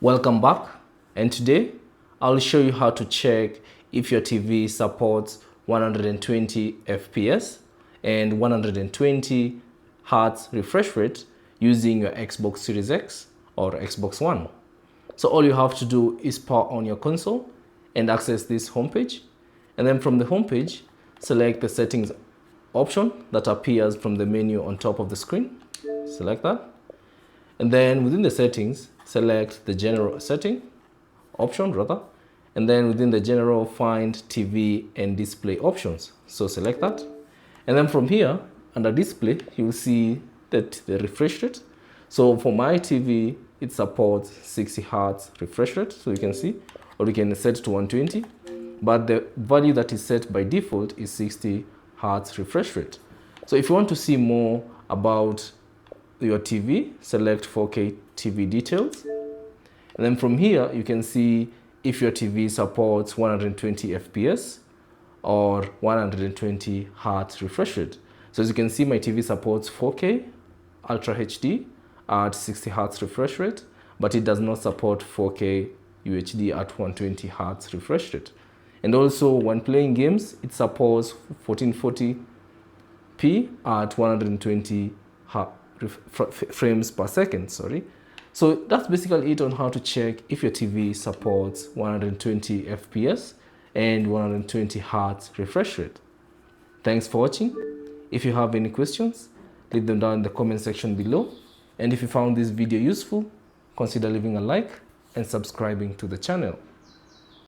Welcome back, and today I'll show you how to check if your TV supports 120 FPS and 120 Hz refresh rate using your Xbox Series X or Xbox One. So all you have to do is power on your console and access this homepage, and then from the homepage select the settings option that appears from the menu on top of the screen. Select that, and then within the settings select the general setting option and then within the general find TV and display options. So select that, and then from here under display you'll see that the refresh rate. So for my TV it supports 60 Hz refresh rate, so you can see, or you can set to 120, but the value that is set by default is 60 Hz refresh rate. So if you want to see more about your TV, select 4K TV details, and then from here you can see if your TV supports 120 FPS or 120 Hz refresh rate. So as you can see, my TV supports 4K Ultra HD at 60 Hz refresh rate, but it does not support 4K UHD at 120 Hz refresh rate. And also when playing games, it supports 1440p at 120 frames per second, So that's basically it on how to check if your TV supports 120 FPS and 120 Hz refresh rate. Thanks for watching. If you have any questions, leave them down in the comment section below. And if you found this video useful, consider leaving a like and subscribing to the channel.